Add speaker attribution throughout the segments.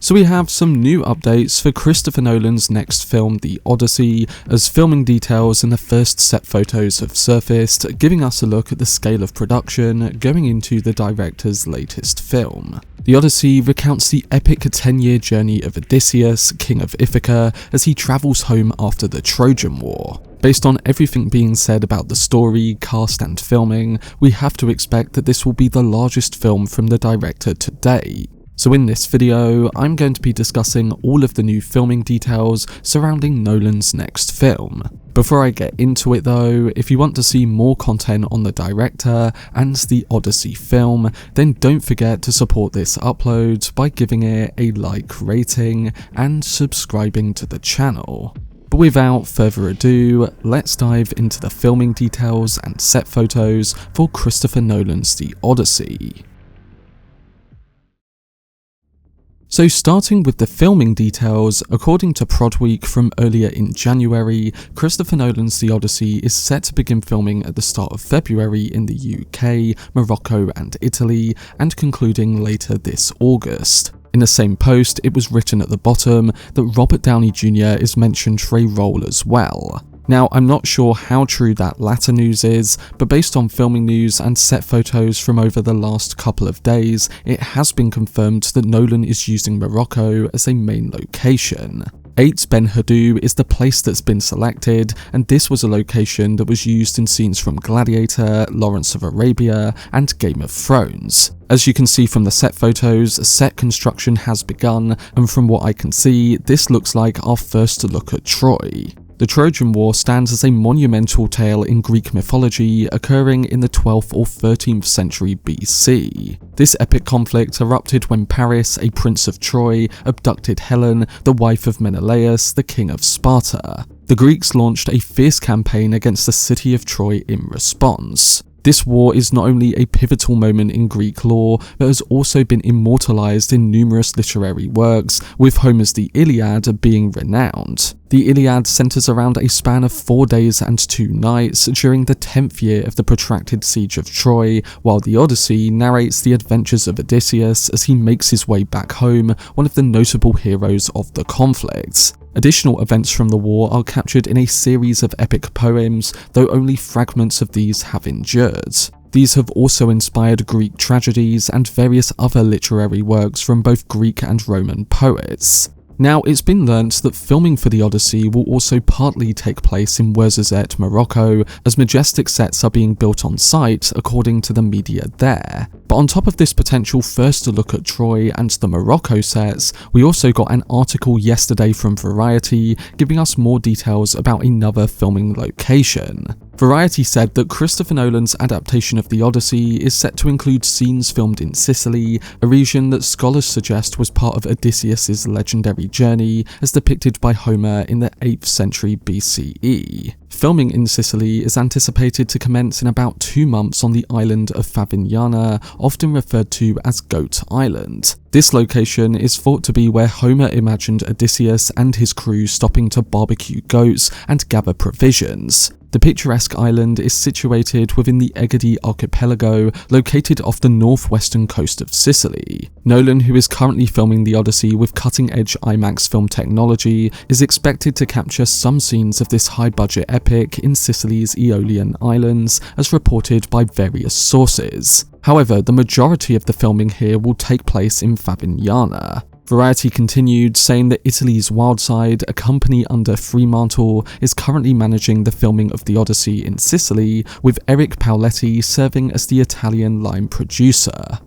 Speaker 1: So we have some new updates for Christopher Nolan's next film, The Odyssey, as filming details and the first set photos have surfaced, giving us a look at the scale of production going into the director's latest film. The Odyssey recounts the epic 10-year journey of Odysseus, king of Ithaca, as he travels home after the Trojan War. Based on everything being said about the story, cast and filming, we have to expect that this will be the largest film from the director to date. So in this video, I'm going to be discussing all of the new filming details surrounding Nolan's next film. Before I get into it though, if you want to see more content on the director and the Odyssey film, then don't forget to support this upload by giving it a like rating and subscribing to the channel. But without further ado, let's dive into the filming details and set photos for Christopher Nolan's The Odyssey. So starting with the filming details, according to Prodweek from earlier in January, Christopher Nolan's The Odyssey is set to begin filming at the start of February in the UK, Morocco and Italy, and concluding later this August. In the same post, it was written at the bottom that Robert Downey Jr. is mentioned for a role as well. Now, I'm not sure how true that latter news is, but based on filming news and set photos from over the last couple of days, it has been confirmed that Nolan is using Morocco as a main location. Eight Ben Haddou is the place that's been selected, and this was a location that was used in scenes from Gladiator, Lawrence of Arabia, and Game of Thrones. As you can see from the set photos, set construction has begun, and from what I can see, this looks like our first look at Troy. The Trojan War stands as a monumental tale in Greek mythology occurring in the 12th or 13th century BC. This epic conflict erupted when Paris, a prince of Troy, abducted Helen, the wife of Menelaus, the king of Sparta. The Greeks launched a fierce campaign against the city of Troy in response. This war is not only a pivotal moment in Greek lore, but has also been immortalized in numerous literary works, with Homer's The Iliad being renowned. The Iliad centers around a span of 4 days and 2 nights during the 10th year of the protracted siege of Troy, while the Odyssey narrates the adventures of Odysseus as he makes his way back home, one of the notable heroes of the conflict. Additional events from the war are captured in a series of epic poems, though only fragments of these have endured. These have also inspired Greek tragedies and various other literary works from both Greek and Roman poets. Now, it's been learnt that filming for the Odyssey will also partly take place in Ouarzazate, Morocco, as majestic sets are being built on site according to the media there. But on top of this potential first look at Troy and the Morocco sets, we also got an article yesterday from Variety giving us more details about another filming location. Variety said that Christopher Nolan's adaptation of The Odyssey is set to include scenes filmed in Sicily, a region that scholars suggest was part of Odysseus' legendary journey as depicted by Homer in the 8th century BCE. Filming in Sicily is anticipated to commence in about 2 months on the island of Favignana, often referred to as Goat Island. This location is thought to be where Homer imagined Odysseus and his crew stopping to barbecue goats and gather provisions. The picturesque island is situated within the Egadi archipelago, located off the northwestern coast of Sicily. Nolan, who is currently filming The Odyssey with cutting-edge IMAX film technology, is expected to capture some scenes of this high-budget epic in Sicily's Aeolian Islands, as reported by various sources. However, the majority of the filming here will take place in Favignana. Variety continued, saying that Italy's Wildside, a company under Fremantle, is currently managing the filming of The Odyssey in Sicily, with Eric Pauletti serving as the Italian line producer.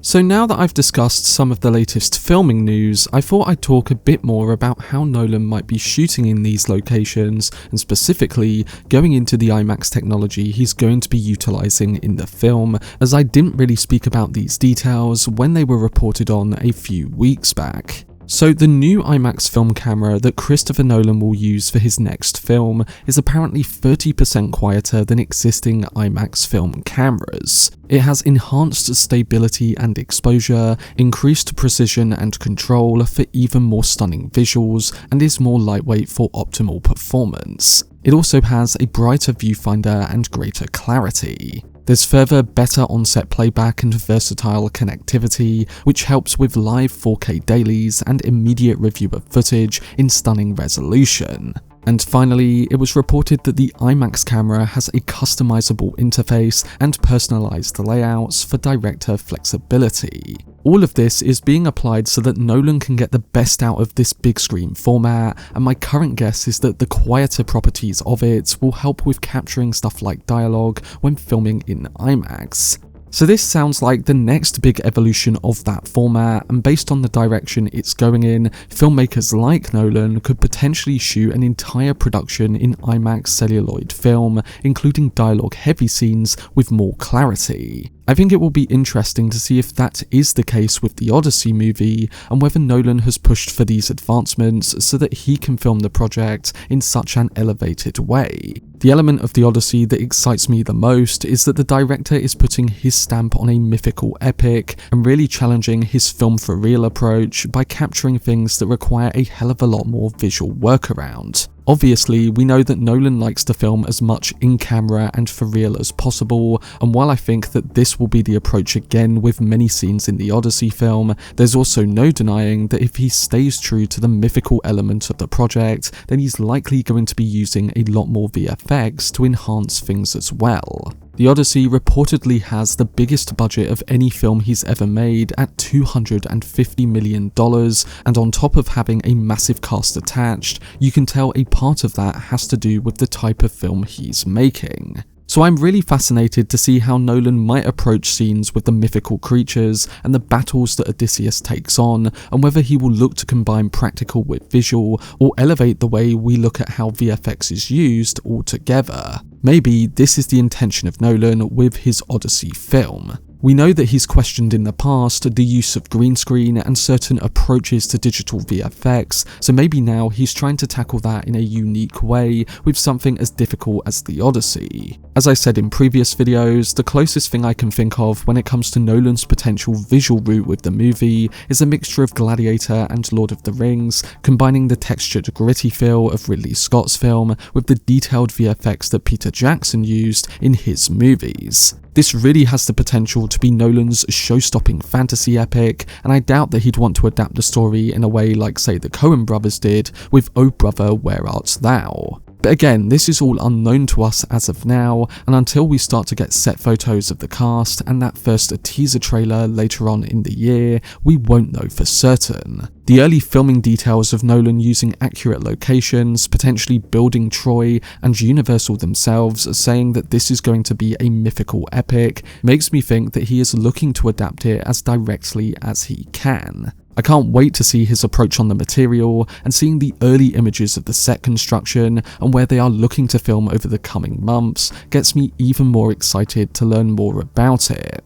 Speaker 1: So now that I've discussed some of the latest filming news, I thought I'd talk a bit more about how Nolan might be shooting in these locations, and specifically going into the IMAX technology he's going to be utilising in the film, as I didn't really speak about these details when they were reported on a few weeks back. So the new IMAX film camera that Christopher Nolan will use for his next film is apparently 30% quieter than existing IMAX film cameras. It has enhanced stability and exposure, increased precision and control for even more stunning visuals, and is more lightweight for optimal performance. It also has a brighter viewfinder and greater clarity. There's further better on-set playback and versatile connectivity, which helps with live 4K dailies and immediate review of footage in stunning resolution. And finally, it was reported that the IMAX camera has a customizable interface and personalized layouts for director flexibility. All of this is being applied so that Nolan can get the best out of this big screen format, and my current guess is that the quieter properties of it will help with capturing stuff like dialogue when filming in IMAX. So this sounds like the next big evolution of that format, and based on the direction it's going in, filmmakers like Nolan could potentially shoot an entire production in IMAX celluloid film, including dialogue-heavy scenes with more clarity. I think it will be interesting to see if that is the case with the Odyssey movie, and whether Nolan has pushed for these advancements so that he can film the project in such an elevated way. The element of the Odyssey that excites me the most is that the director is putting his stamp on a mythical epic and really challenging his film for real approach by capturing things that require a hell of a lot more visual workaround. Obviously, we know that Nolan likes to film as much in-camera and for real as possible, and while I think that this will be the approach again with many scenes in the Odyssey film, there's also no denying that if he stays true to the mythical element of the project, then he's likely going to be using a lot more VFX to enhance things as well. The Odyssey reportedly has the biggest budget of any film he's ever made at $250 million, and on top of having a massive cast attached, you can tell a part of that has to do with the type of film he's making. So I'm really fascinated to see how Nolan might approach scenes with the mythical creatures and the battles that Odysseus takes on, and whether he will look to combine practical with visual, or elevate the way we look at how VFX is used altogether. Maybe this is the intention of Nolan with his Odyssey film. We know that he's questioned in the past the use of green screen and certain approaches to digital VFX, so maybe now he's trying to tackle that in a unique way with something as difficult as the Odyssey. As I said in previous videos, the closest thing I can think of when it comes to Nolan's potential visual route with the movie is a mixture of Gladiator and Lord of the Rings, combining the textured gritty feel of Ridley Scott's film with the detailed VFX that Peter Jackson used in his movies. This really has the potential to be Nolan's show-stopping fantasy epic, and I doubt that he'd want to adapt the story in a way like, say, the Coen brothers did with Oh Brother, Where Art Thou? But again, this is all unknown to us as of now, and until we start to get set photos of the cast and that first teaser trailer later on in the year, we won't know for certain. The early filming details of Nolan using accurate locations, potentially building Troy and Universal themselves, saying that this is going to be a mythical epic, makes me think that he is looking to adapt it as directly as he can. I can't wait to see his approach on the material, and seeing the early images of the set construction and where they are looking to film over the coming months gets me even more excited to learn more about it.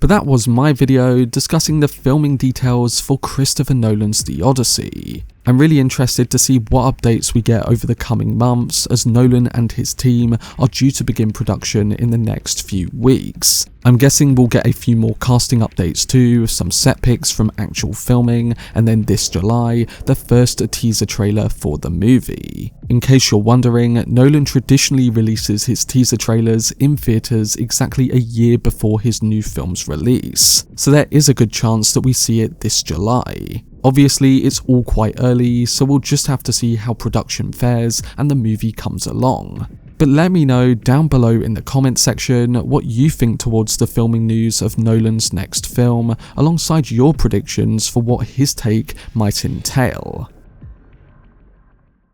Speaker 1: But that was my video discussing the filming details for Christopher Nolan's The Odyssey. I'm really interested to see what updates we get over the coming months, as Nolan and his team are due to begin production in the next few weeks. I'm guessing we'll get a few more casting updates too, some set pics from actual filming, and then this July, the first teaser trailer for the movie. In case you're wondering, Nolan traditionally releases his teaser trailers in theatres exactly a year before his new film's release, so there is a good chance that we see it this July. Obviously, it's all quite early, so we'll just have to see how production fares and the movie comes along. But let me know down below in the comments section what you think towards the filming news of Nolan's next film, alongside your predictions for what his take might entail.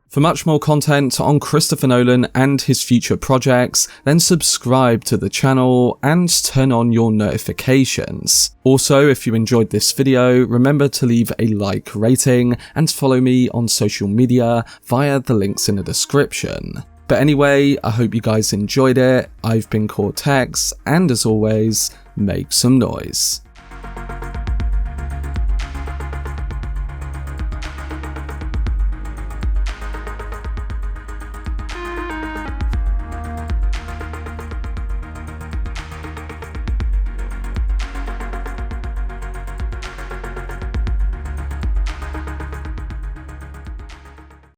Speaker 1: For much more content on Christopher Nolan and his future projects, then subscribe to the channel and turn on your notifications. Also, if you enjoyed this video, remember to leave a like rating and follow me on social media via the links in the description. But anyway, I hope you guys enjoyed it. I've been Cortex, and as always, make some noise.